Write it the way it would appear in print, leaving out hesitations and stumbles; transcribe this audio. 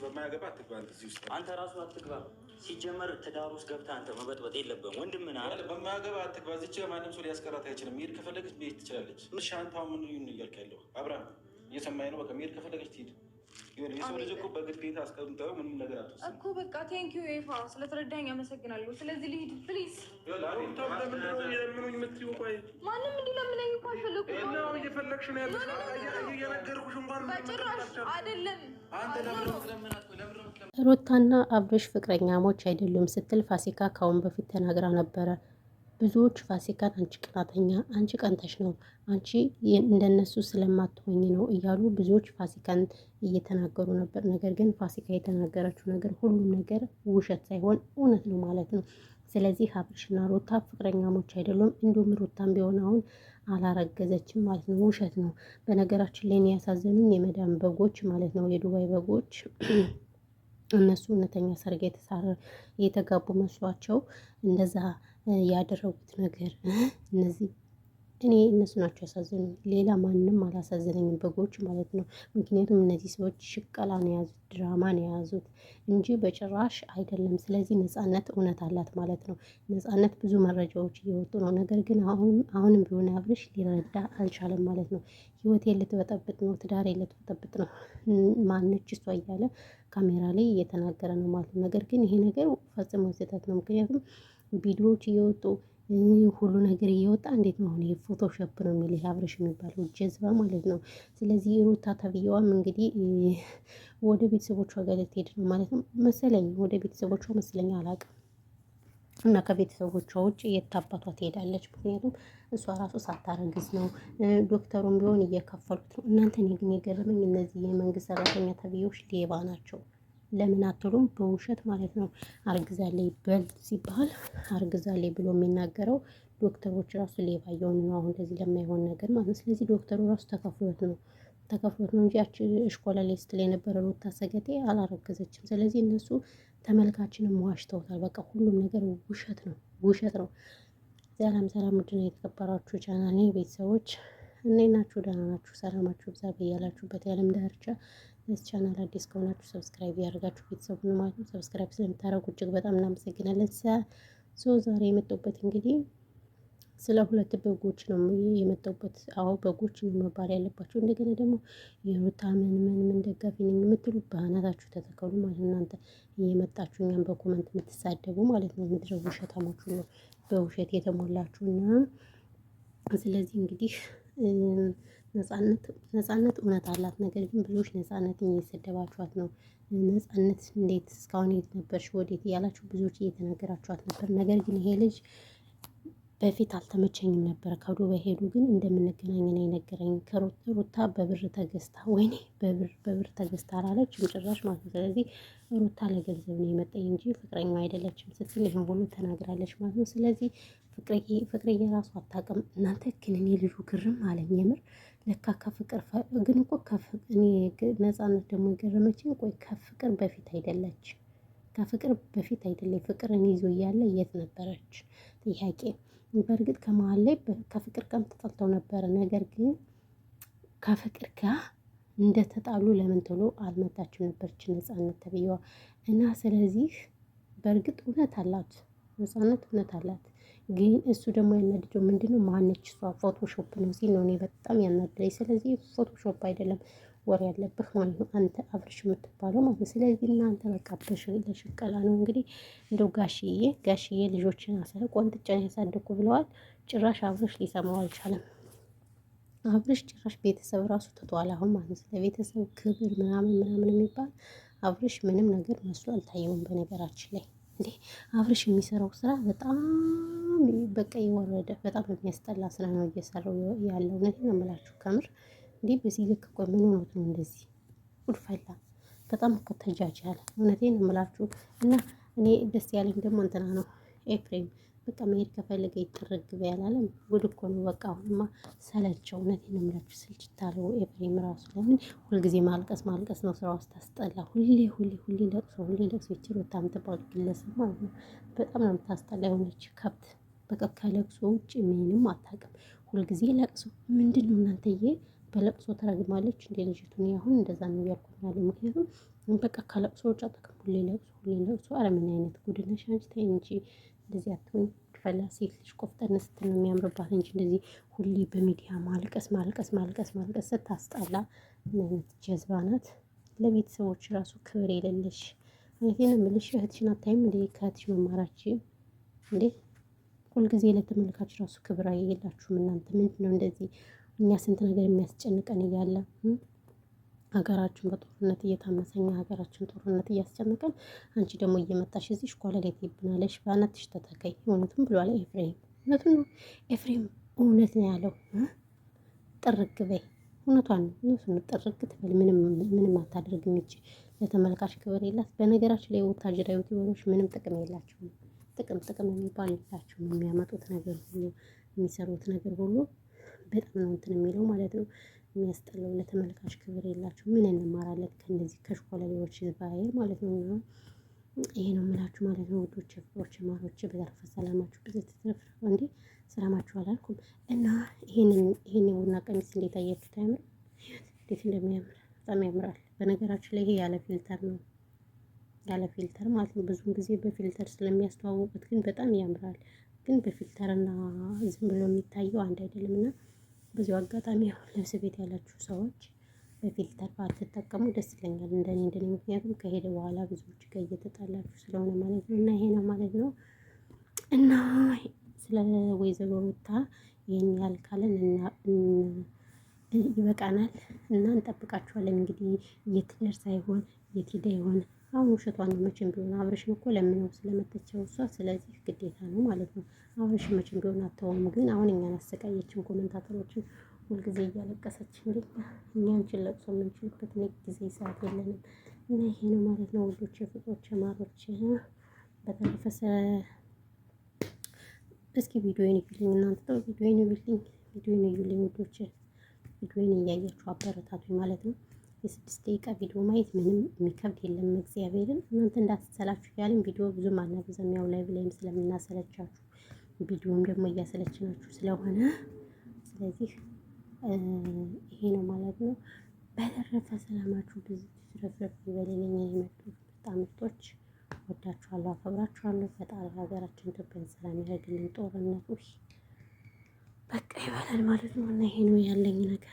በማያገባ አትግባ። እዚህ ውስጥ አንተ ራሱ አትግባ። ሲጀመር ትዳር ውስጥ ገብተህ አንተ መበጥበጥ የለብህም። ወንድም ና በማያገባ አትግባ። እዚች ጋር ማንም ሰው ሊያስቀራት አይችልም። መሄድ ከፈለገች መሄድ ትችላለች። ሻንቷ ምን እያልክ ያለው አብርሃም እየሰማኝ ነው። በቃ መሄድ ከፈለገች ትሄድ። የሰው ልጅ እኮ በግዴታ አስቀምጠው ምንም ነገር አትወስንም እኮ በቃ ቴንኪዩ ኤፋ ስለተረዳኝ አመሰግናለሁ። ስለዚህ ልሂድ ፕሊዝ። ማንም እንዲለምነኝ እኮ አልፈለኩም። እየፈለግሽ ነው ያለሽ እየነገርኩሽ እንኳን በጭራሽ አይደለም። ሩታና አብርሽ ፍቅረኛሞች አይደሉም ስትል ፋሲካ ካሁን በፊት ተናግራ ነበረ። ብዙዎች ፋሲካን አንቺ ቅናተኛ፣ አንቺ ቀንተሽ ነው፣ አንቺ እንደነሱ ስለማትሆኝ ነው እያሉ ብዙዎች ፋሲካን እየተናገሩ ነበር። ነገር ግን ፋሲካ የተናገረችው ነገር ሁሉም ነገር ውሸት ሳይሆን እውነት ነው ማለት ነው። ስለዚህ አብርሽና ሩታ ፍቅረኛሞች አይደሉም። እንዲሁም ሩታም ቢሆን አሁን አላረገዘችም ማለት ነው፣ ውሸት ነው። በነገራችን ላይ ያሳዘኑኝ የመዳም በጎች ማለት ነው፣ የዱባይ በጎች እነሱ እውነተኛ ሰርግ የተጋቡ መስሏቸው እንደዛ ያደረጉት ነገር እነዚህ እኔ እነሱ ናቸው ያሳዘኑኝ። ሌላ ማንም አላሳዘነኝም፣ በጎች ማለት ነው። ምክንያቱም እነዚህ ሰዎች ሽቀላ ነው የያዙት፣ ድራማ ነው የያዙት እንጂ በጭራሽ አይደለም። ስለዚህ ነፃነት እውነት አላት ማለት ነው። ነፃነት ብዙ መረጃዎች እየወጡ ነው። ነገር ግን አሁንም ቢሆን አብርሽ ሊረዳ አልቻለም ማለት ነው። ህይወቴን ልትበጠብጥ ነው፣ ትዳሬን ልትበጠብጥ ነው፣ ማነች እሷ እያለ ካሜራ ላይ እየተናገረ ነው ማለት ነው። ነገር ግን ይሄ ነገር ፈጽሞ ስህተት ነው። ምክንያቱም ቪዲዮዎች እየወጡ ሁሉ ነገር እየወጣ እንዴት ነው አሁን የፎቶሾፕ ነው የሚል አብርሽ የሚባለው ጀዝባ ማለት ነው። ስለዚህ ሩታ ተብዬዋም እንግዲህ ወደ ቤተሰቦቿ ጋር ልትሄድ ነው ማለት ነው መሰለኝ። ወደ ቤተሰቦቿ መስለኝ አላውቅም። እና ከቤተሰቦቿ ውጭ የታባቷ ትሄዳለች። ምክንያቱም እሷ ራሱ ሳታረግዝ ነው። ዶክተሩም ቢሆን እየከፈሉት ነው። እናንተ እኔ ግን የገረመኝ እነዚህ የመንግስት ሰራተኛ ተብዬዎች ሌባ ናቸው። ለምን አትሉም? በውሸት ማለት ነው። አርግዛለች በል ሲባል አርግዛለች ብሎ የሚናገረው ዶክተሮች ራሱ ሌባ እየሆኑ ነው አሁን እንደዚህ ለማይሆን ነገር ማለት ነው። ስለዚህ ዶክተሩ ራሱ ተከፍሎት ነው እንጂ ያቺ እሽኮላ ላይ ስትል የነበረ ሩታ ሰገጤ አላረገዘችም። ስለዚህ እነሱ ተመልካችንም ዋሽተውታል። በቃ ሁሉም ነገር ውሸት ነው። ሰላም ውድና የተከበራችሁ ቻናሌ ቤተሰቦች እንዴት ናችሁ? ደህና ናችሁ? ሰላማችሁ ብዛ በያላችሁበት የዓለም ዳርቻ። ለዚህ ቻናል አዲስ ከሆናችሁ ሰብስክራይብ ያደርጋችሁ ቤተሰቡን ማለት ነው። ሰብስክራይብ ስለምታደርጉ እጅግ በጣም እናመሰግናለን። ዛሬ የመጣሁበት እንግዲህ ስለ ሁለት በጎች ነው የመጣሁበት። አዎ በጎች ነው መባል ያለባቸው። እንደገና ደግሞ የሩታ ምን ደጋፊ ነኝ የምትሉ በአናታችሁ ተተከሉ ማለት ነው። እናንተ እየመጣችሁ እኛም በኮመንት የምትሳደቡ ማለት ነው። ምድረ ውሸታሞች ሁሉ በውሸት የተሞላችሁና ስለዚህ እንግዲህ ነፃነት እውነት አላት። ነገር ግን ብዙዎች ነፃነትን እየሰደባችኋት ነው። ነፃነት እንዴት እስካሁን የት ነበርሽ ወዴት እያላችሁ ብዙዎች እየተናገራችኋት ነበር። ነገር ግን ይሄ ልጅ በፊት አልተመቸኝም ነበር። ከዱባይ ሄዱ ግን እንደምንገናኝ ነው የነገረኝ። ከሩታ በብር ተገዝታ ወይኔ በብር ተገዝታ አላለችም ጭራሽ ማለት ነው። ስለዚህ ሩታ ለገንዘብ ነው የመጣኝ እንጂ ፍቅረኛው አይደለችም ስትል ይህን ሁሉ ተናግራለች ማለት ነው። ስለዚህ ፍቅርዬ ራሱ አታውቅም። እናንተ ግን እኔ ልጁ ግርም አለኝ የምር ለካ ከፍቅር ግን እኮ እኔ ነፃነት ደግሞ የገረመችኝ ቆይ ከፍቅር በፊት አይደለች፣ ከፍቅር በፊት አይደለም። ፍቅርን ይዞ እያለ የት ነበረች? ጥያቄ። በእርግጥ ከመሀል ላይ ከፍቅር ጋር ተጣልተው ነበረ። ነገር ግን ከፍቅር ጋር እንደተጣሉ ለምን ቶሎ አልመጣችም ነበረች ነፃነት ተብዬዋ። እና ስለዚህ በእርግጥ እውነት አላት ነፃነት እውነት አላት። ግን እሱ ደግሞ ያናድደው ምንድነው? ማነች እሷ ፎቶሾፕ ነው ሲል ነው እኔ በጣም ያናድደኝ። ስለዚህ ፎቶሾፕ አይደለም ወሬ ያለብህ ማለት ነው አንተ አብርሽ የምትባለው ማለት ነው። ስለዚህ እናንተ በቃ ለሽቀላ ነው እንግዲህ። እንደው ጋሽዬ ልጆችን ቆንጥጫን ያሳደኩ ብለዋል። ጭራሽ አብርሽ ሊሰማው አልቻለም። አብርሽ ጭራሽ ቤተሰብ ራሱ ትቷል አሁን ማለት ነው። ስለ ቤተሰብ ክብር ምናምን የሚባል አብርሽ ምንም ነገር መስሎ አልታየውም። በነገራችን ላይ እንዴ አብርሽ የሚሰራው ስራ በጣም በቃ የወረደ በጣም የሚያስጠላ ስራ ነው እየሰራው ያለው። እውነቴን ነው የምላችሁ ከምር እንዴ በዚህ ልክ ቆይ ምን ሆኖት ነው እንደዚህ ጉድፈላ? በጣም እኮ ተጃጃለ። እውነቴን ነው የምላችሁ። እና እኔ ደስ ያለኝ ደግሞ እንትና ነው ኤፍሬም። በቃ መሄድ ከፈለገ ይጥርግ ያላለም ጉድ እኮ ነው። በቃ አሁንማ ሰለቸው። እውነቴን ነው የምላችሁ ስልችት አለው ኤፍሬም ራሱ። ለምን ሁልጊዜ ማልቀስ ነው ስራው ስታስጠላ። ሁሌ ለቅሶ ይችላል ታምጥባል ግለሰብ ማለት ነው። በጣም ነው የምታስጠላ የሆነች ከብት። በቃ ከለቅሶ ውጭ ምንም አታውቅም። ሁልጊዜ ለቅሶ ምንድነው እናንተዬ? በለቅሶ ተረግማለች እንደ ልጅቱ። አሁን እንደዛ ነው እያልኩኝ ያለው። ምክንያቱም በቃ ከለቅሶ ውጭ አጠቅም ሁሌ ለቅሶ። ኧረ ምን አይነት ጉድ ነሽ አንቺ! ተይ እንጂ እንደዚህ አትሆኝ። ፈላ ሴት ልጅ ቆፍጠን ስትል ነው የሚያምርባት እንጂ እንደዚህ ሁሌ በሚዲያ ማልቀስ ስታስጠላ። ምን አይነት ጀዝባ ናት! ለቤተሰቦች ራሱ ክብር የሌለሽ እውነቴን ነው የምልሽ። እህትሽን አታይም እንዴ? ከእህትሽ መማራችን እንዴ! ሁልጊዜ ለተመልካች ራሱ ክብር የላችሁም እናንተ። ምንድን ነው እንደዚህ? እኛ ስንት ነገር የሚያስጨንቀን እያለ ሀገራችን በጦርነት እየታመሰኛ ሀገራችን ጦርነት እያስጨነቀን፣ አንቺ ደግሞ እየመጣሽ እዚህ ሸኳለሌት ይብናለሽ። በአናትሽ ተተከይ። እውነቱን ብሏል ኤፍሬም። እውነቱን ነው ኤፍሬም፣ እውነት ነው ያለው። ጥርግ በይ። እውነቷን ነው። ጥርግ ትበል። ምንም አታደርግም። ይቺ ለተመልካች ክብር የላት። በነገራችን ላይ ወታደራዊ ዩቲዩበሮች ምንም ጥቅም የላቸውም። ጥቅም የሚባል የላቸውም። የሚያመጡት ነገር ሁሉ የሚሰሩት ነገር ሁሉ በጣም ነው እንትን የሚለው ማለት ነው የሚያስጠላው። ለተመልካች ክብር የላቸው። ምን እንማራለን ከእነዚህ ከሽኮለሌዎች ባየር ማለት ነው። እና ይሄ ነው የምላችሁ ማለት ነው ውዶች፣ ፍቅሮች፣ ማሮች። በተረፈ ሰላማችሁ ብዙ ትትረፍ እንዴ። ሰላማችሁ አላልኩም። እና ይሄን ቡና ቀሚስ እንዴት አያችሁት? አያምር? እንዴት እንደሚያምር በጣም ያምራል። በነገራችን ላይ ይሄ ያለ ፊልተር ነው፣ ያለ ፊልተር ማለት ነው። ብዙውን ጊዜ በፊልተር ስለሚያስተዋውቁት ግን በጣም ያምራል። ግን በፊልተር እና ዝም ብሎ የሚታየው አንድ አይደለም። እና በዚሁ አጋጣሚ ልብስ ቤት ያላችሁ ሰዎች በፊልተር ባትጠቀሙ ደስ ይለኛል፣ እንደኔ። ምክንያቱም ከሄደ በኋላ ብዙዎች ጋር እየተጣላችሁ ስለሆነ ማለት ነው። እና ይሄ ነው ማለት ነው። እና ስለ ወይዘሮ ሩታ ይህን ያህል ካለን ይበቃናል። እና እንጠብቃችኋለን እንግዲህ የት ደርሳ ይሆን የት ሄዳ ይሆን? አሁን ውሸቷን ነው መቼም ቢሆን። አብረሽን እኮ ለምነው ስለመተቸው እሷ፣ ስለዚህ ግዴታ ነው ማለት ነው። አብረሽን መቼም ቢሆን አተውም። ግን አሁን እኛን አሰቃየችን፣ ኮመንታተሮችን ሁልጊዜ እያለቀሰች። እንዴ እኛ አንቺን ለቅሶ የምንችልበት ጊዜ ሰዓት የለንም። እና ይሄ ነው ማለት ነው ውዶች፣ ፍቅሮች፣ ማሮች። በተረፈ እስኪ ቪዲዮን ይልኝ እናንተ ተው፣ ቪዲዮን ይልኝ ውዶች። ቪዲዮን እያያችሁ አበረታቱኝ ማለት ነው። የ6 ደቂቃ ቪዲዮ ማየት ምንም የሚከብድ የለም። እግዚአብሔርን እናንተ እንዳትሰላችሁ ያለን ቪዲዮ ብዙም አናበዛም። ያው ላይቭ ላይም ስለምናሰለቻችሁ ቪዲዮም ደግሞ እያሰለችናችሁ ስለሆነ፣ ስለዚህ ይሄ ነው ማለት ነው። በተረፈ ሰላማችሁ ብዙ ትረፍረፍ ይበልልኝ። የመጡ በጣም ምርጦች፣ ወዳችኋለሁ፣ አከብራችኋለሁ። ፈጣሪ ሀገራችን ኢትዮጵያን ሰላም ያደርግልን። ጦርነቱ በቃ ይበላል ማለት ነው። እና ይሄ ነው ያለኝ ነገር።